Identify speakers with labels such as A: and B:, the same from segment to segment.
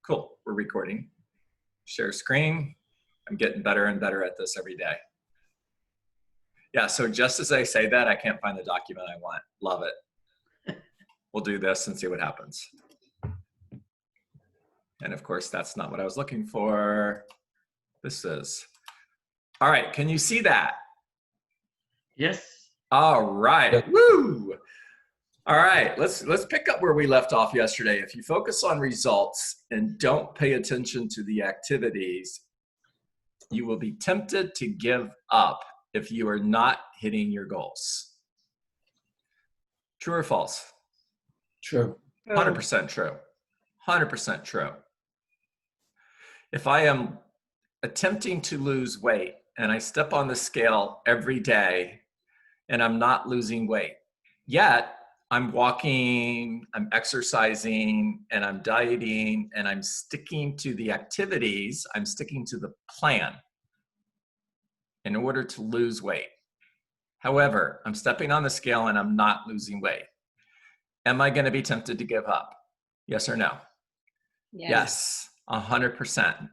A: Cool, we're recording. Share screen. I'm getting better and better at this every day. Yeah, so just as I say that, I can't find the document I want. Love it. We'll do this and see what happens. And of course, that's not what I was looking for. This is. All right, can you see that?
B: Yes.
A: All right, woo! All right, let's pick up where we left off yesterday. If you focus on results and don't pay attention to the activities, you will be tempted to give up if you are not hitting your goals. True or false?
B: True.
A: 100% true. 100% true. If I am attempting to lose weight and I step on the scale every day and I'm not losing weight, yet I'm walking, I'm exercising, and I'm dieting, and I'm sticking to the activities, I'm sticking to the plan in order to lose weight. However, I'm stepping on the scale and I'm not losing weight. Am I going to be tempted to give up? Yes or no? Yes, 100%.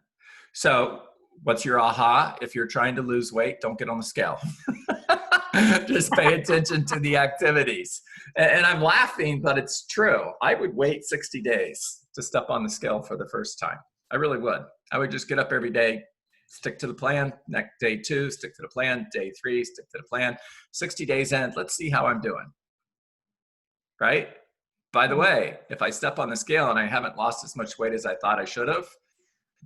A: So what's your aha? If you're trying to lose weight, don't get on the scale. Just pay attention to the activities. And I'm laughing, but it's true. I would wait 60 days to step on the scale for the first time. I really would. I would just get up every day, stick to the plan. Next day 2, stick to the plan. Day 3, stick to the plan. 60 days in, let's see how I'm doing. Right? By the way, if I step on the scale and I haven't lost as much weight as I thought I should have,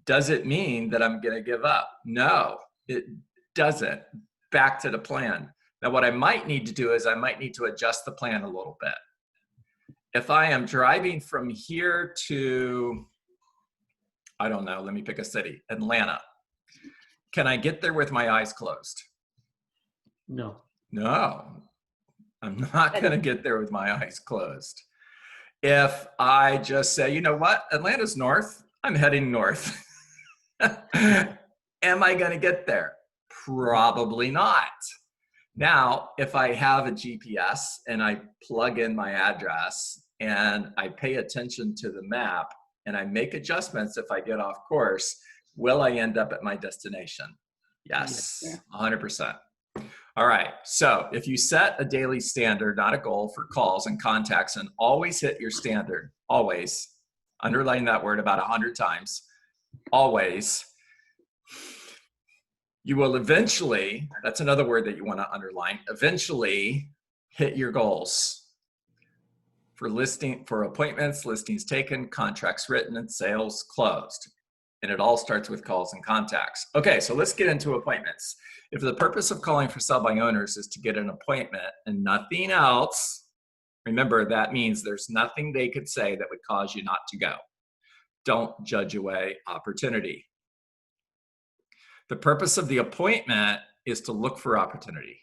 A: does it mean that I'm going to give up? No, it doesn't. Back to the plan. Now, what I might need to do is I might need to adjust the plan a little bit. If I am driving from here to, I don't know, let me pick a city, Atlanta. Can I get there with my eyes closed?
B: No.
A: No, I'm not going to get there with my eyes closed. If I just say, you know what, Atlanta's north, I'm heading north. Am I going to get there? Probably not. Now, if I have a GPS and I plug in my address and I pay attention to the map and I make adjustments if I get off course, will I end up at my destination? Yes, 100%. All right, so if you set a daily standard, not a goal, for calls and contacts and always hit your standard, always, underline that word about 100 times, always, you will eventually, that's another word that you want to underline, eventually hit your goals for appointments, listings taken, contracts written, and sales closed. And it all starts with calls and contacts. Okay, so let's get into appointments. If the purpose of calling for sell by owners is to get an appointment and nothing else, remember that means there's nothing they could say that would cause you not to go. Don't judge away opportunity. The purpose of the appointment is to look for opportunity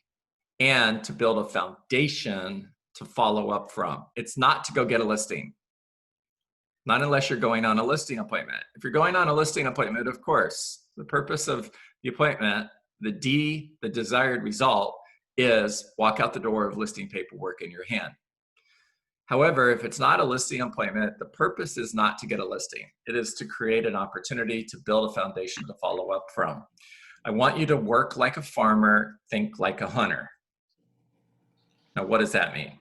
A: and to build a foundation to follow up from. It's not to go get a listing. Not unless you're going on a listing appointment. If you're going on a listing appointment, of course, the purpose of the appointment, the desired result, is walk out the door of listing paperwork in your hand. However, if it's not a listing appointment, the purpose is not to get a listing. It is to create an opportunity to build a foundation to follow up from. I want you to work like a farmer, think like a hunter. Now, what does that mean?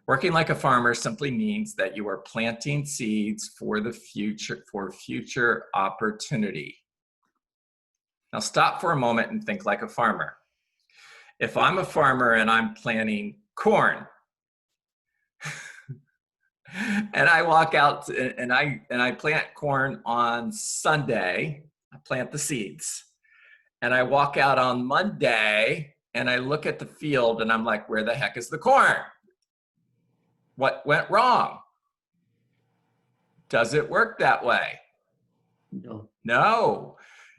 A: Working like a farmer simply means that you are planting seeds for the future, for future opportunity. Now, stop for a moment and think like a farmer. If I'm a farmer and I'm planting corn, and I walk out and I plant corn on Sunday, I plant the seeds, and I walk out on Monday and I look at the field and I'm like, where the heck is the corn? What went wrong? Does it work that way?
B: No.
A: No.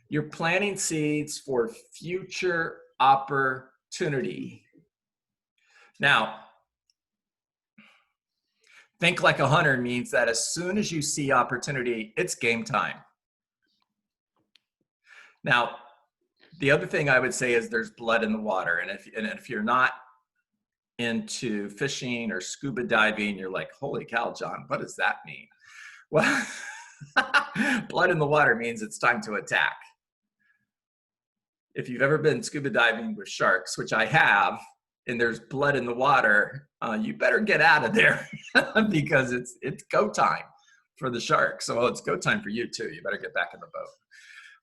A: You're planting seeds for future opportunity. Now, think like a hunter means that as soon as you see opportunity, it's game time. Now, the other thing I would say is there's blood in the water. And if you're not into fishing or scuba diving, you're like, holy cow, John, what does that mean? Well, Blood in the water means it's time to attack. If you've ever been scuba diving with sharks, which I have, and there's blood in the water, you better get out of there because it's go time for the sharks. So it's go time for you too. You better get back in the boat.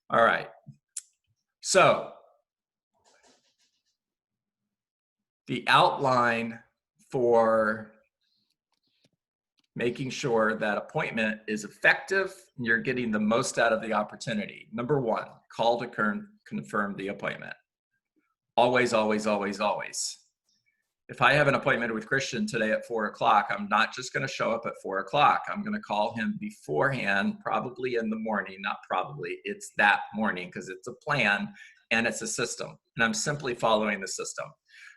A: All right. So the outline for making sure that appointment is effective and you're getting the most out of the opportunity. Number one, call to confirm the appointment. Always, always, always, always. If I have an appointment with Christian today at 4 o'clock, I'm not just going to show up at 4 o'clock. I'm going to call him beforehand, probably in the morning, not probably, it's that morning because it's a plan and it's a system. And I'm simply following the system.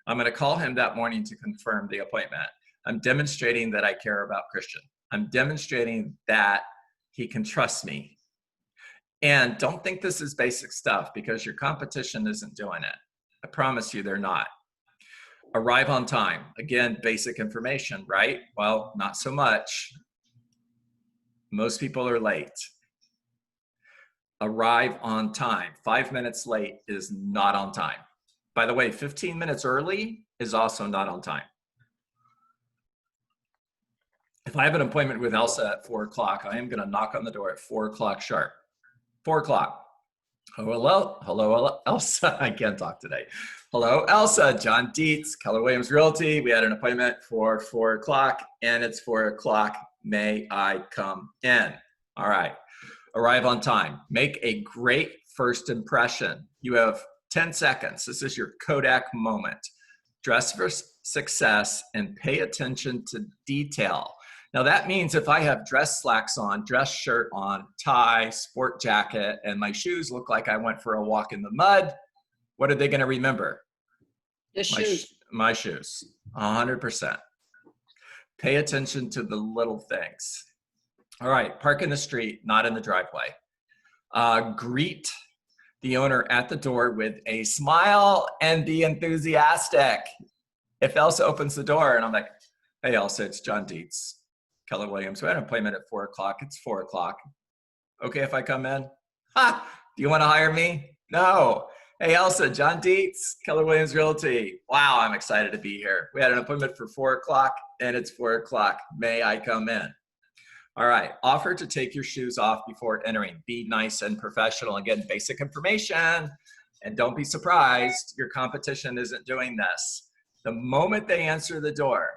A: I'm going to call him that morning to confirm the appointment. I'm demonstrating that I care about Christian. I'm demonstrating that he can trust me. And don't think this is basic stuff because your competition isn't doing it. I promise you they're not. Arrive on time. Again, basic information, right? Well, not so much. Most people are late. Arrive on time. 5 minutes late is not on time. By the way, 15 minutes early is also not on time. If I have an appointment with Elsa at 4 o'clock, I am going to knock on the door at 4 o'clock sharp. 4 o'clock. Hello, Elsa. I can't talk today. Hello, Elsa. John Dietz, Keller Williams Realty. We had an appointment for 4 o'clock, and it's 4 o'clock. May I come in? All right. Arrive on time. Make a great first impression. You have 10 seconds. This is your Kodak moment. Dress for success and pay attention to detail. Now that means if I have dress slacks on, dress shirt on, tie, sport jacket, and my shoes look like I went for a walk in the mud, what are they going to remember?
C: The shoes.
A: My shoes, 100%. Pay attention to the little things. All right, park in the street, not in the driveway. Greet the owner at the door with a smile and be enthusiastic. If Elsa opens the door and I'm like, hey Elsa, it's John Dietz, Keller Williams. We had an appointment at 4 o'clock. It's 4 o'clock. Okay if I come in? Ha! Do you want to hire me? No. Hey Elsa, John Dietz, Keller Williams Realty. Wow, I'm excited to be here. We had an appointment for 4 o'clock and it's 4 o'clock. May I come in? All right, offer to take your shoes off before entering. Be nice and professional. Again, basic information. And don't be surprised, your competition isn't doing this. The moment they answer the door,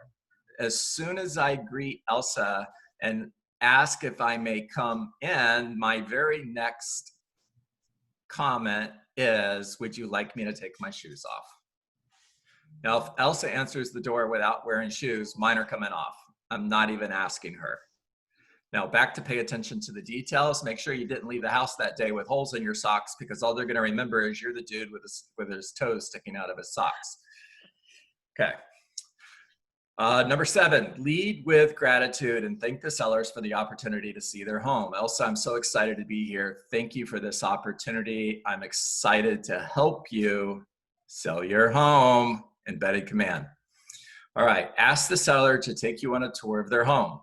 A: as soon as I greet Elsa and ask if I may come in, my very next comment is, would you like me to take my shoes off? Now, if Elsa answers the door without wearing shoes, mine are coming off. I'm not even asking her. Now, back to pay attention to the details. Make sure you didn't leave the house that day with holes in your socks because all they're going to remember is you're the dude with his toes sticking out of his socks. Okay. Number 7, lead with gratitude and thank the sellers for the opportunity to see their home. Elsa, I'm so excited to be here. Thank you for this opportunity. I'm excited to help you sell your home. Embedded command. All right, ask the seller to take you on a tour of their home.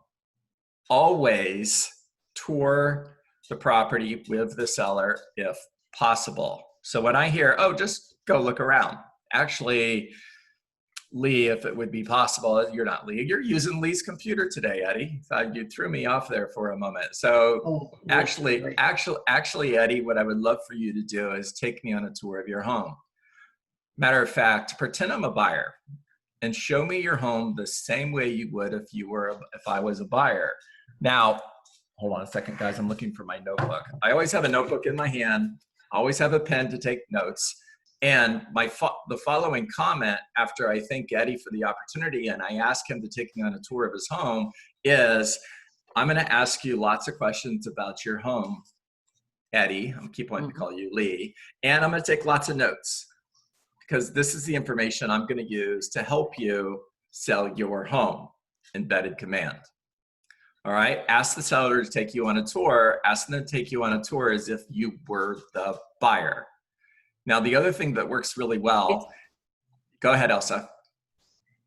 A: Always tour the property with the seller if possible. So when I hear, oh, just go look around. Actually, Lee, if it would be possible, you're not Lee, you're using Lee's computer today, Eddie. You threw me off there for a moment. So actually, Eddie, what I would love for you to do is take me on a tour of your home. Matter of fact, pretend I'm a buyer and show me your home the same way you would if I was a buyer. Now, hold on a second, guys. I'm looking for my notebook. I always have a notebook in my hand, always have a pen to take notes. And the following comment after I thank Eddie for the opportunity and I ask him to take me on a tour of his home is, I'm going to ask you lots of questions about your home, Eddie. I'm keep wanting to call you Lee. And I'm going to take lots of notes because this is the information I'm going to use to help you sell your home. Embedded command. All right. Ask the seller to take you on a tour. Ask them to take you on a tour as if you were the buyer. Now, the other thing that works really well, go ahead, Elsa.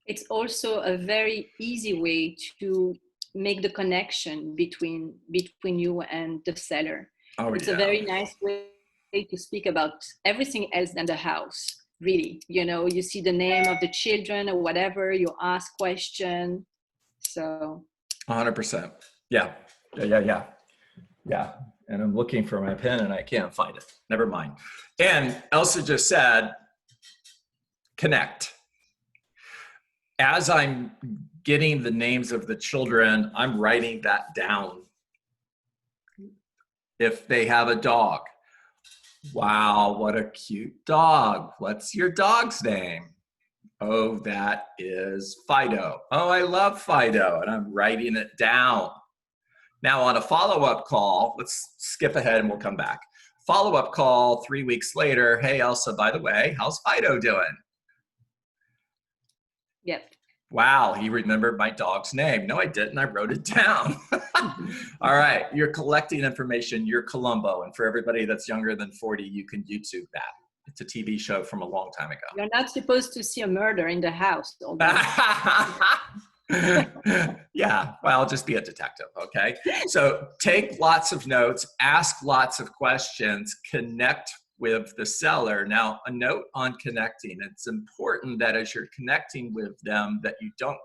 C: It's also a very easy way to make the connection between you and the seller.
A: Oh,
C: It's
A: yeah.
C: a very nice way to speak about everything else than the house. Really, you see the name of the children or whatever, you ask question. So
A: 100%. Yeah. Yeah. And I'm looking for my pen and I can't find it. Never mind. And Elsa just said, connect. As I'm getting the names of the children, I'm writing that down. If they have a dog, wow, what a cute dog. What's your dog's name? Oh, that is Fido. Oh, I love Fido. And I'm writing it down. Now on a follow-up call, let's skip ahead and we'll come back. Follow-up call 3 weeks later. Hey, Elsa, by the way, how's Fido doing?
C: yep.
A: Wow, he remembered my dog's name. No, I didn't. I wrote it down. All right, you're collecting information. You're Columbo. And for everybody that's younger than 40, you can YouTube that. It's a TV show from a long time ago.
C: You're not supposed to see a murder in the house.
A: Yeah, well, just be a detective, okay? So take lots of notes, ask lots of questions, connect with the seller. Now, a note on connecting. It's important that as you're connecting with them, that you don't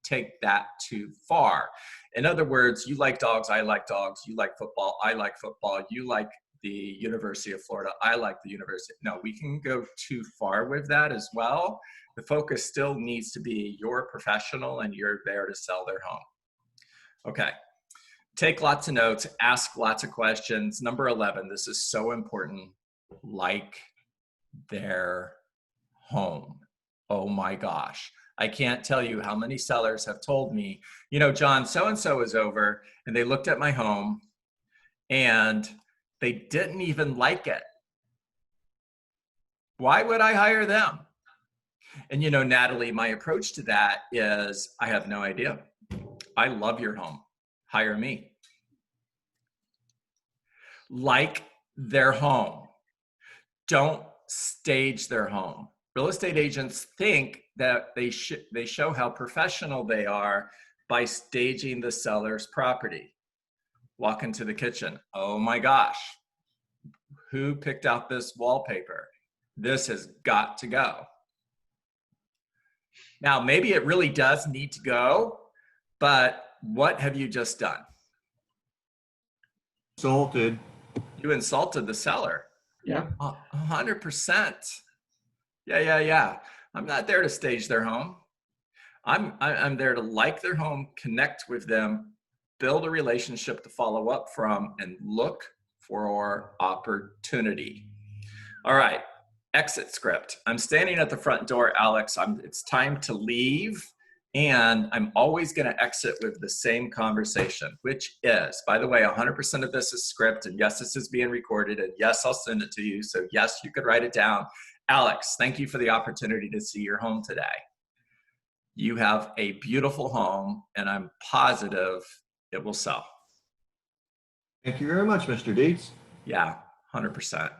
A: take that too far. In other words, you like dogs, I like dogs. You like football, I like football. You like the University of Florida, I like the university. No, we can go too far with that as well. The focus still needs to be you're professional and you're there to sell their home. Okay. Take lots of notes, ask lots of questions. Number 11, this is so important. Like their home. Oh my gosh. I can't tell you how many sellers have told me, you know, John, so-and-so is over and they looked at my home and they didn't even like it. Why would I hire them? And you know, Natalie, my approach to that is I have no idea. I love your home. Hire me. Like their home. Don't stage their home. Real estate agents think that they show how professional they are by staging the seller's property. Walk into the kitchen. Oh my gosh. Who picked out this wallpaper? This has got to go. Now, maybe it really does need to go, but what have you just done?
D: Insulted.
A: You insulted the seller.
B: Yeah.
A: 100%. Yeah. I'm not there to stage their home. I'm there to like their home, connect with them, build a relationship to follow up from, and look for opportunity. All right, exit script. I'm standing at the front door, Alex. It's time to leave. And I'm always going to exit with the same conversation, which is, by the way, 100% of this is script. And yes, this is being recorded. And yes, I'll send it to you. So yes, you could write it down. Alex, thank you for the opportunity to see your home today. You have a beautiful home, and I'm positive it will sell.
D: Thank you very much, Mr. Dietz.
A: Yeah, 100%.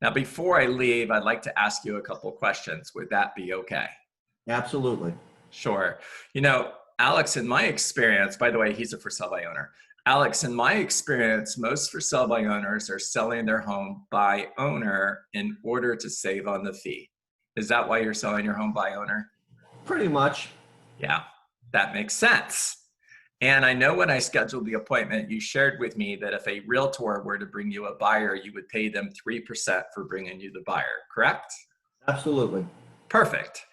A: Now, before I leave, I'd like to ask you a couple of questions. Would that be okay?
D: Absolutely.
A: Sure. You know, Alex, in my experience, by the way, he's a for sale by owner. Alex, in my experience, most for sale by owners are selling their home by owner in order to save on the fee. Is that why you're selling your home by owner?
D: Pretty much.
A: Yeah, that makes sense. And I know when I scheduled the appointment, you shared with me that if a realtor were to bring you a buyer, you would pay them 3% for bringing you the buyer, correct?
D: Absolutely.
A: Perfect.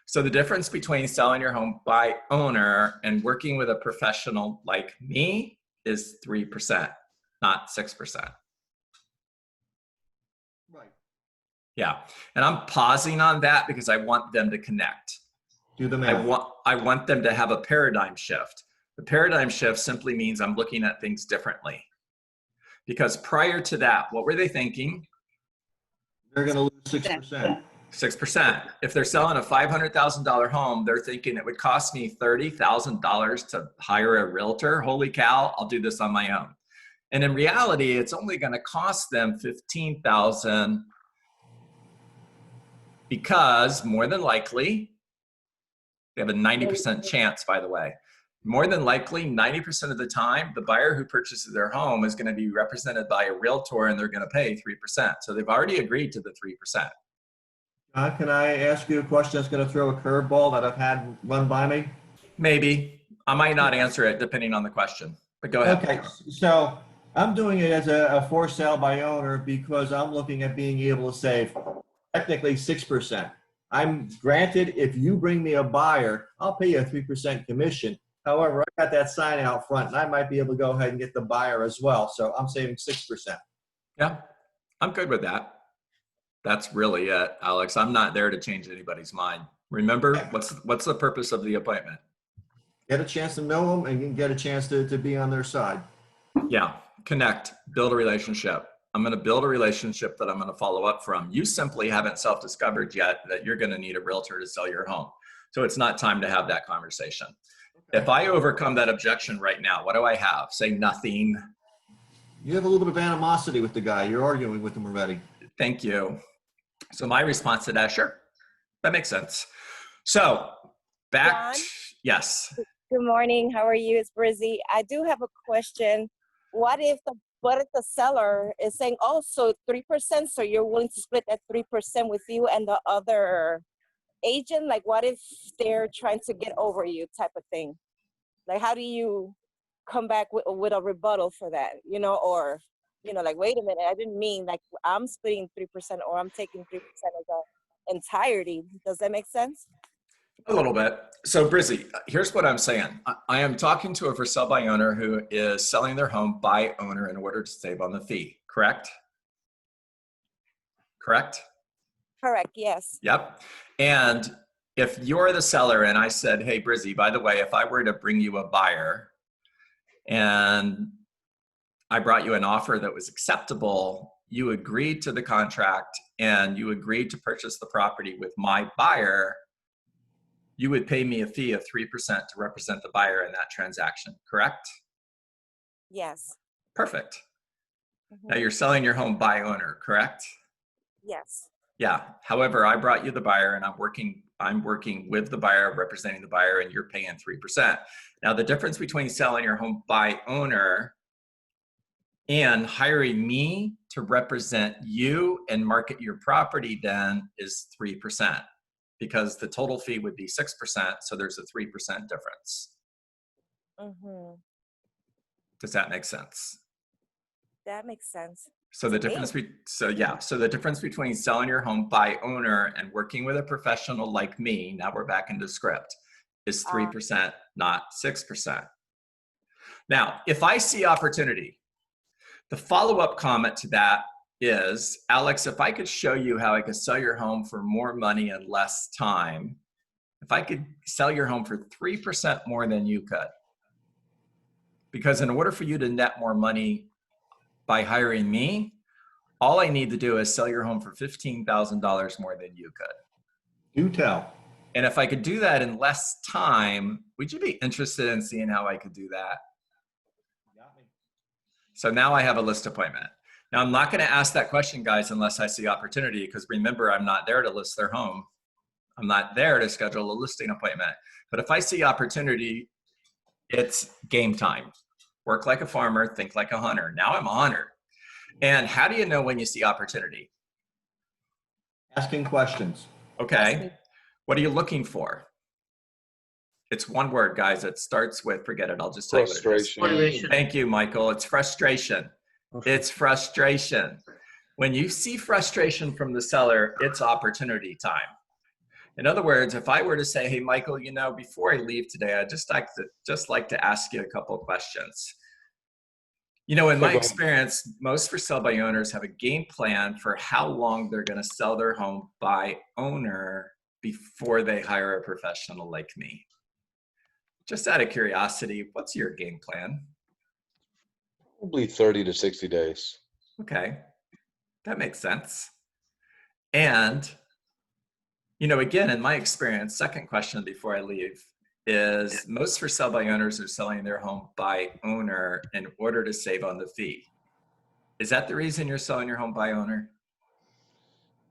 A: So the difference between selling your home by owner and working with a professional like me is 3%, not 6%.
D: Right.
A: Yeah. And I'm pausing on that because I want them to connect.
D: Do the math.
A: I want them to have a paradigm shift. The paradigm shift simply means I'm looking at things differently. Because prior to that, what were they thinking?
D: They're going to lose 6%.
A: 6%. If they're selling a $500,000 home, they're thinking it would cost me $30,000 to hire a realtor. Holy cow, I'll do this on my own. And in reality, it's only going to cost them $15,000 because more than likely, they have a 90% chance, by the way, more than likely 90% of the time, the buyer who purchases their home is going to be represented by a realtor and they're going to pay 3%. So they've already agreed to the 3%.
D: John, can I ask you a question that's going to throw a curveball that I've had run by me?
A: Maybe. I might not answer it depending on the question, but go ahead.
D: Okay, so I'm doing it as a for sale by owner because I'm looking at being able to save technically 6%. I'm granted, if you bring me a buyer, I'll pay you a 3% commission. However, I got that sign out front and I might be able to go ahead and get the buyer as well. So I'm saving 6%.
A: Yeah, I'm good with that. That's really it, Alex. I'm not there to change anybody's mind. Remember, what's the purpose of the appointment?
D: Get a chance to know them and get a chance to be on their side.
A: Yeah, connect, build a relationship. I'm going to build a relationship that I'm going to follow up from. You simply haven't self-discovered yet that you're going to need a realtor to sell your home. So it's not time to have that conversation. If I overcome that objection right now, what do I have? Say nothing.
D: You have a little bit of animosity with the guy. You're arguing with him already.
A: Thank you. So my response to that, sure, that makes sense. So back,
E: John?
A: Yes.
E: Good morning. How are you? It's Brizzy. I do have a question. What if the seller is saying, oh, so 3%, so you're willing to split that 3% with you and the other agent? Like, what if they're trying to get over you type of thing? Like, how do you come back with a rebuttal for that? Or, like, wait a minute, I didn't mean like I'm splitting 3% or I'm taking 3% as the entirety. Does that make sense?
A: A little bit. So Brizzy, here's what I'm saying. I am talking to a for sale by owner who is selling their home by owner in order to save on the fee, correct? Correct?
E: Correct, yes.
A: Yep. And if you're the seller and I said, hey, Brizzy, by the way, if I were to bring you a buyer and I brought you an offer that was acceptable, you agreed to the contract and you agreed to purchase the property with my buyer, you would pay me a fee of 3% to represent the buyer in that transaction, correct?
E: Yes.
A: Perfect.
E: Mm-hmm.
A: Now you're selling your home by owner, correct?
E: Yes.
A: Yeah. However, I brought you the buyer and I'm working with the buyer, representing the buyer, and you're paying 3%. Now the difference between selling your home by owner and hiring me to represent you and market your property then is 3%. Because the total fee would be 6%, so there's a 3% difference.
E: Mm-hmm.
A: Does that make sense?
E: That makes sense.
A: So the difference the difference between selling your home by owner and working with a professional like me, now we're back into script, is 3%, not 6%. Now, if I see opportunity, the follow-up comment to that is, Alex, if I could show you how I could sell your home for more money and less time, if I could sell your home for 3% more than you could, because in order for you to net more money by hiring me, all I need to do is sell your home for $15,000 more than you could.
D: Do tell.
A: And if I could do that in less time, would you be interested in seeing how I could do that?
D: Got me.
A: So now I have a list appointment. Now, I'm not going to ask that question, guys, unless I see opportunity, because remember, I'm not there to list their home. I'm not there to schedule a listing appointment. But if I see opportunity, it's game time. Work like a farmer, think like a hunter. Now I'm a hunter. And how do you know when you see opportunity?
D: Asking questions.
A: Okay. What are you looking for? It's one word, guys. It starts with, forget it. I'll just tell you what it is.
B: Motivation.
A: Thank you, Michael. It's frustration. It's frustration. When you see frustration from the seller, it's opportunity time. In other words, if I were to say, hey, Michael, before I leave today, I'd just like to ask you a couple of questions. In my experience, most for sale by owners have a game plan for how long they're going to sell their home by owner before they hire a professional like me. Just out of curiosity, what's your game plan?
F: Probably 30 to 60 days.
A: Okay, that makes sense. And, again, in my experience, second question before I leave is most for sale by owners are selling their home by owner in order to save on the fee. Is that the reason you're selling your home by owner?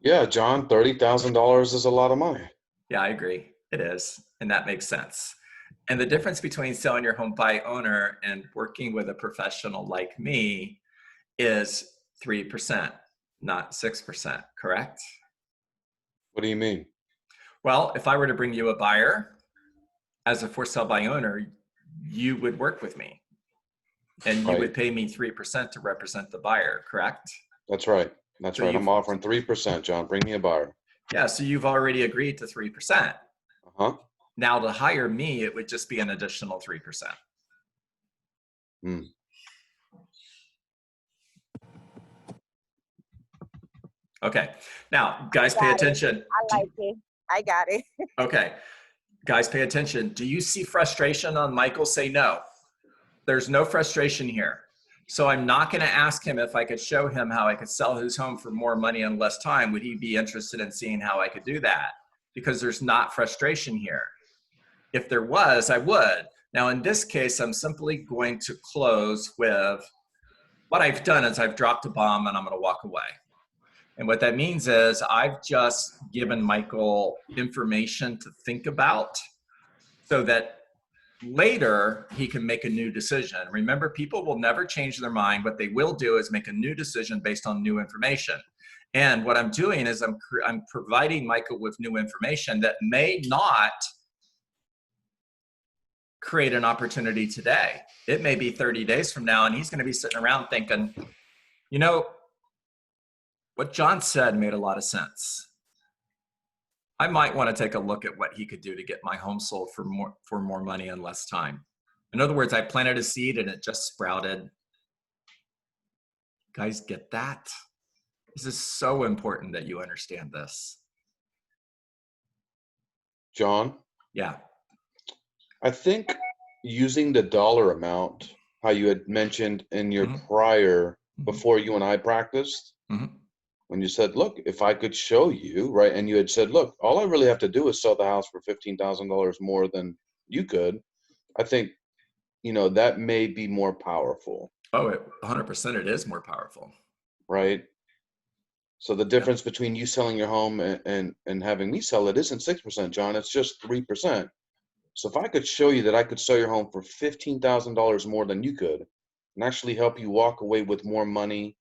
F: Yeah, John, $30,000 is a lot of money.
A: Yeah, I agree. It is. And that makes sense. And the difference between selling your home by owner and working with a professional like me is 3%, not 6%, correct?
F: What do you mean?
A: Well, if I were to bring you a buyer as a for sale by owner, you would work with me and you
F: Right.
A: would pay me 3% to represent the buyer, correct?
F: That's right. That's
A: So
F: right.
A: you've-
F: I'm offering 3%, John. Bring me a buyer.
A: Yeah, so you've already agreed to 3%.
F: Uh-huh.
A: Now to hire me, it would just be an additional 3%.
F: Hmm.
A: Okay, now guys, pay
E: Got it.
A: attention.
E: I like it. I got it.
A: Okay, guys, pay attention. Do you see frustration on Michael? Say no. There's no frustration here. So I'm not going to ask him if I could show him how I could sell his home for more money in less time. Would he be interested in seeing how I could do that? Because there's not frustration here. If there was, I would. Now, in this case, I'm simply going to close with what I've done is I've dropped a bomb and I'm going to walk away. And what that means is I've just given Michael information to think about so that later he can make a new decision. Remember, people will never change their mind. What they will do is make a new decision based on new information. And what I'm doing is I'm providing Michael with new information that may not create an opportunity today. It may be 30 days from now and he's going to be sitting around thinking, you know, what John said made a lot of sense. I might want to take a look at what he could do to get my home sold for more money in less time. In other words, I planted a seed and it just sprouted. Guys, get that? This is so important that you understand this.
F: John,
A: Yeah.
F: I think using the dollar amount, how you had mentioned in your
A: Mhm.
F: prior,
A: Mhm.
F: before you and I practiced,
A: Mhm.
F: when you said, look, if I could show you, right? And you had said, look, all I really have to do is sell the house for $15,000 more than you could. I think, that may be more powerful,
A: Oh, 100% it is more powerful.
F: right? So the difference between you selling your home and having me sell it isn't 6%, John. It's just 3%. So if I could show you that I could sell your home for $15,000 more than you could and actually help you walk away with more money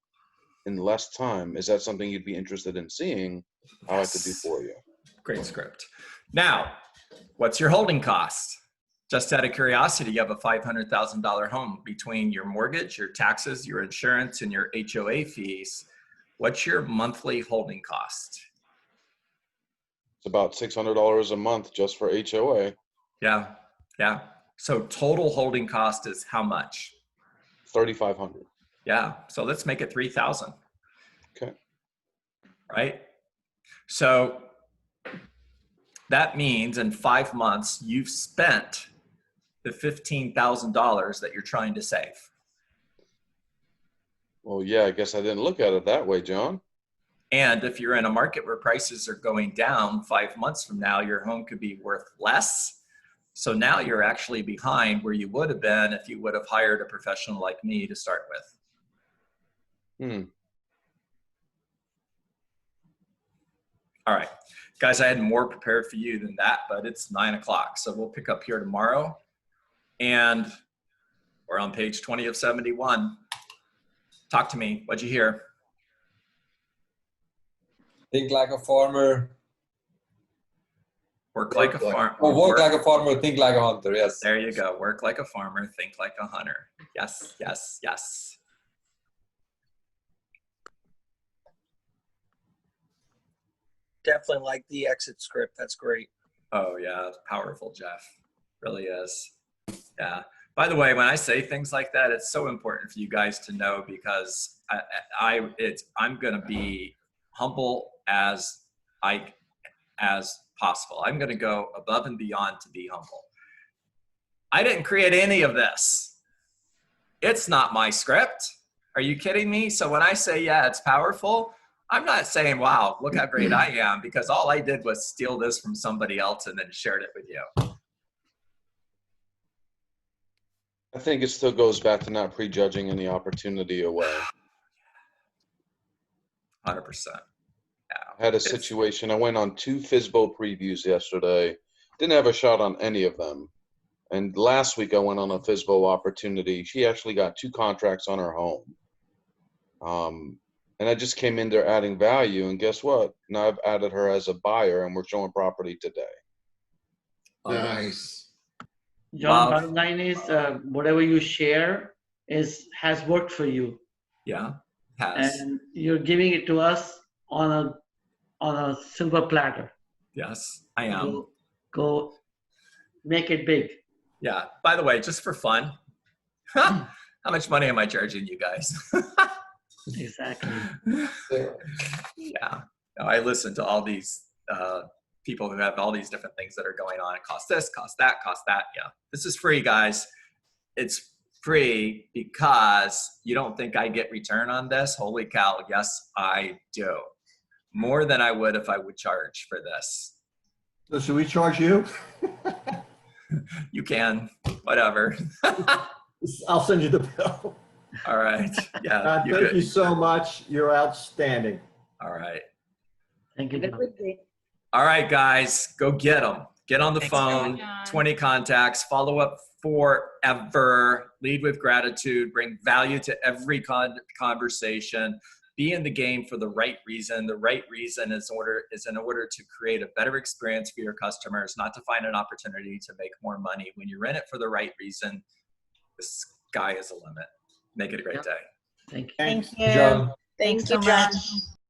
F: in less time, is that something you'd be interested in seeing how I could do for you?
A: Great script. Now, what's your holding cost? Just out of curiosity, you have a $500,000 home between your mortgage, your taxes, your insurance, and your HOA fees. What's your monthly holding cost?
F: It's about $600 a month just for HOA.
A: Yeah, yeah. So total holding cost is how much?
F: $3,500.
A: Yeah, so let's make it 3,000.
F: Okay.
A: Right? So that means in 5 months, you've spent the $15,000 that you're trying to save.
F: Well, yeah, I guess I didn't look at it that way, John.
A: And if you're in a market where prices are going down 5 months from now, your home could be worth less. So now you're actually behind where you would have been if you would have hired a professional like me to start with. All right, guys, I had more prepared for you than that, but it's 9 o'clock. So we'll pick up here tomorrow. And we're on page 20 of 71. Talk to me. What'd you hear?
G: Think like a farmer.
A: Work like a farmer.
G: Oh, work like a farmer, think like a hunter. Yes.
A: There you go. Work like a farmer, think like a hunter. Yes, yes, yes.
H: Definitely like the exit script. That's great.
A: Oh yeah, it's powerful, Jeff. Really is. Yeah. By the way, when I say things like that, it's so important for you guys to know because I'm going to be humble as possible. I'm going to go above and beyond to be humble. I didn't create any of this. It's not my script. Are you kidding me? So when I say, yeah, it's powerful, I'm not saying, wow, look how great I am, because all I did was steal this from somebody else and then shared it with you.
F: I think it still goes back to not prejudging any opportunity away.
A: 100%.
F: I had a situation, I went on 2 FSBO previews yesterday, didn't have a shot on any of them. And last week I went on a FISBO opportunity. She actually got 2 contracts on her home. And I just came in there adding value, and guess what? Now I've added her as a buyer, and we're showing property today.
D: Nice.
B: John,
A: Wow.
B: bottom line is whatever you share has worked for you,
A: Yeah, has.
B: and you're giving it to us on a silver platter.
A: Yes, I am.
B: Go make it big.
A: Yeah. By the way, just for fun, how much money am I charging you guys?
B: Exactly.
A: Yeah. No, I listen to all these people who have all these different things that are going on. It costs this, costs that, costs that. Yeah. This is free, guys. It's free because you don't think I get return on this? Holy cow. Yes, I do. More than I would if I would charge for this.
D: So should we charge you?
A: You can, whatever.
D: I'll send you the bill.
A: All right. Yeah. You
D: Thank
A: could.
D: you so much. You're outstanding.
A: All right.
B: Thank you,
C: Have a
B: John.
C: good day.
A: All right, guys, go get them. Get on the
I: Thanks,
A: phone,
I: John.
A: 20 contacts, follow up forever, lead with gratitude, bring value to every conversation, be in the game for the right reason. The right reason is in order to create a better experience for your customers, not to find an opportunity to make more money. When you're in it for the right reason, the sky is the limit. Make it a great
B: Yep.
A: day.
B: Thank you.
E: Thank you.
D: John.
E: Thank
I: Thanks
E: you,
I: so
E: John.
I: much.